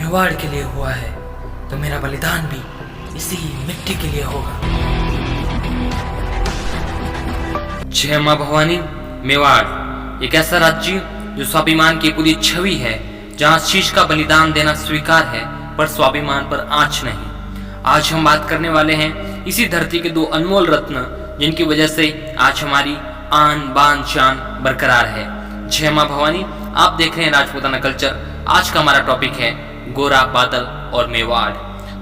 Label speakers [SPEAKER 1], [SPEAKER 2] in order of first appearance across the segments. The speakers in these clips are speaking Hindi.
[SPEAKER 1] मेवाड़ के लिए हुआ है तो मेरा बलिदान भी इसी मिट्टी के लिए होगा। जय मां भवानी। मेवाड़ एक ऐसा राज्य जो स्वाभिमान की पूरी छवि है, जहां शीश का बलिदान देना स्वीकार है पर स्वाभिमान पर आंच नहीं। आज हम बात करने वाले हैं इसी धरती के दो अनमोल रत्न, जिनकी वजह से आज हमारी आन बान शान बरकरार है। जय मां भवानी। आप देख रहे हैं राजपूताना कल्चर। आज का हमारा टॉपिक है गोरा, बादल और मेवाड़।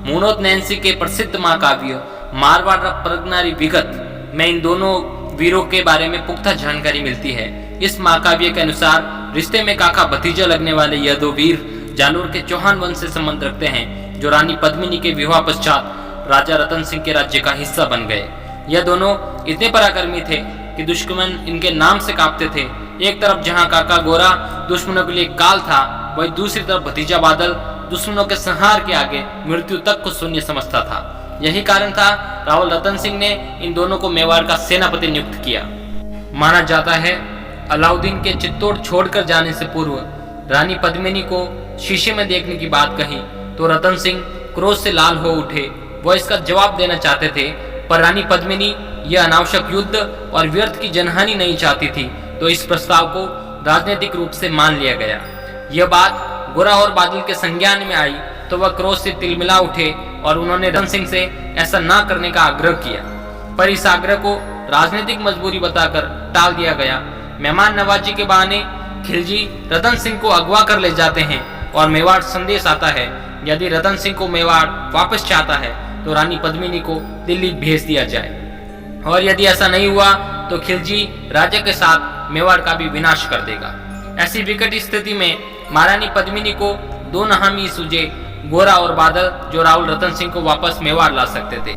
[SPEAKER 1] मूनोत नैन्सी के प्रसिद्ध महाकाव्य मारवाड़ परगनारी विगत में इन दोनों वीरों के बारे में पुख्ता जानकारी मिलती है। इस महाकाव्य के अनुसार रिश्ते में काका भतीजा लगने वाले यह दो वीर जालोर के चौहान वंश से संबंध रखते हैं, जो रानी पद्मिनी के विवाह पश्चात राजा रतन सिंह के राज्य का हिस्सा बन गए। यह दोनों इतने पराक्रमी थे कि दुश्मन इनके नाम से कांपते थे। एक तरफ जहां काका गोरा दुश्मनों के लिए काल था, वही दूसरी तरफ भतीजा बादल दुश्मनों के संहार के आगे मृत्यु तक को शून्य समझता था। यही कारण था रावल रतन सिंह ने इन दोनों को मेवाड़ का सेनापति नियुक्त किया। माना जाता है अलाउद्दीन के चित्तौड़ छोड़कर जाने से पूर्व रानी पद्मिनी को शीशे में देखने की बात कही तो रतन सिंह क्रोध से लाल हो उठे। वो इसका जवाब देना चाहते थे, पर रानी पद्मिनी यह अनावश्यक युद्ध और व्यर्थ की जनहानि नहीं चाहती थी, तो इस प्रस्ताव को राजनीतिक रूप से मान लिया गया। यह बात गोरा और बादल के संज्ञान में आई तो वह क्रोध से तिलमिला उठे और उन्होंने रतन सिंह से ऐसा ना करने का आग्रह किया, पर इस आग्रह को राजनीतिक मजबूरी बताकर टाल दिया गया। मेहमान नवाजी के बहाने खिलजी रतन सिंह को अगवा कर ले जाते हैं और मेवाड़ संदेश आता है। यदि रतन सिंह को मेवाड़ वापस चाहता है तो रानी पद्मिनी को दिल्ली भेज दिया जाए, और यदि ऐसा नहीं हुआ तो खिलजी राज्य के साथ मेवाड़ का भी विनाश कर देगा। ऐसी विकट स्थिति में महारानी पद्मिनी को दो नहामी सूझे, गोरा और बादल, जो रावल रतन सिंह को वापस मेवाड़ ला सकते थे।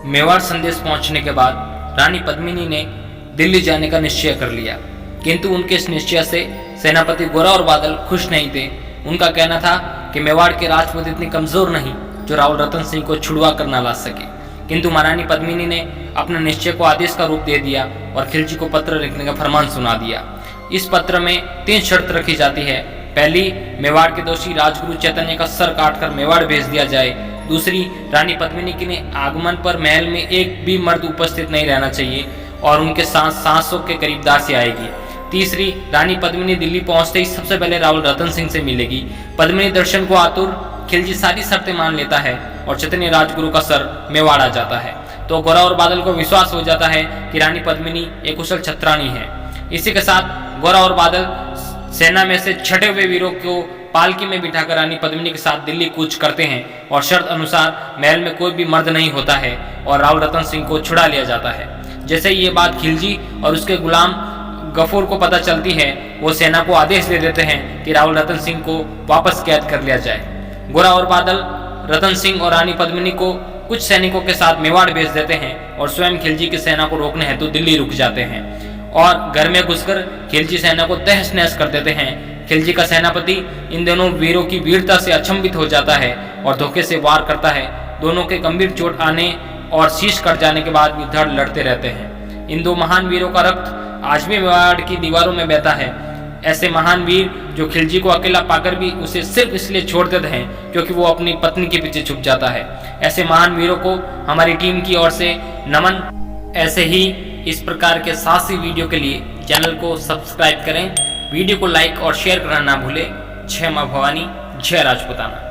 [SPEAKER 1] मेवाड़ संदेश पहुंचने के बाद रानी पद्मिनी ने दिल्ली जाने का निश्चय कर लिया, किंतु उनके इस निश्चय से सेनापति गोरा और बादल खुश नहीं थे। उनका कहना था कि मेवाड़ के राजपूत इतने कमजोर नहीं जो रावल रतन सिंह को छुड़वा कर न ला सके, किंतु महारानी पद्मिनी ने अपने निश्चय को आदेश का रूप दे दिया और खिलजी को पत्र लिखने का फरमान सुना दिया। इस पत्र में 3 शर्त रखी जाती है। पहली, मेवाड़ के दोषी राजगुरु चैतन्य का सर काटकर मेवाड़ भेज दिया जाए। दूसरी, रानी पद्मिनी के आगमन पर महल में एक भी मर्द उपस्थित नहीं रहना चाहिए और उनके साथ 700 के करीब दासी आएगी। तीसरी, रानी पद्मिनी दिल्ली पहुंचते ही सबसे पहले रावल रतन सिंह से मिलेगी। पद्मिनी दर्शन को आतुर खिलजी सारी शर्तें मान लेता है और चैतन्य राजगुरु का सर मेवाड़ आ जाता है, तो गोरा और बादल को विश्वास हो जाता है कि रानी पद्मिनी एक कुशल छत्राणी है। इसी के साथ गोरा और बादल सेना में से छठे हुए वीरों को पालकी में बिठाकर रानी पद्मिनी के साथ दिल्ली कूच करते हैं और शर्त अनुसार महल में कोई भी मर्द नहीं होता है और रावल रतन सिंह को छुड़ा लिया जाता है। जैसे ही ये बात खिलजी और उसके गुलाम गफूर को पता चलती है, वो सेना को आदेश दे देते हैं कि रावल रतन सिंह को वापस कैद कर लिया जाए। गोरा और बादल रतन सिंह और रानी पद्मिनी को कुछ सैनिकों के साथ मेवाड़ भेज देते हैं और स्वयं खिलजी की सेना को रोकने हेतु दिल्ली रुक जाते हैं और घर में घुसकर खिलजी सेना को तहस नहस कर देते हैं। खिलजी का सेनापति इन दोनों वीरों की वीरता से अचंभित हो जाता है और धोखे से वार करता है। दोनों के गंभीर चोट आने और शीश कट जाने के बाद भी धड़ लड़ते रहते हैं। इन दो महान वीरों का रक्त आज भी मेवाड़ की दीवारों में बहता है। ऐसे महान वीर जो खिलजी को अकेला पाकर भी उसे सिर्फ इसलिए छोड़ देते हैं क्योंकि वो अपनी पत्नी के पीछे छुप जाता है। ऐसे महान वीरों को हमारी टीम की ओर से नमन। ऐसे ही इस प्रकार के साहसी वीडियो के लिए चैनल को सब्सक्राइब करें, वीडियो को लाइक और शेयर करना ना भूलें। जय मां भवानी, जय राजपूताना।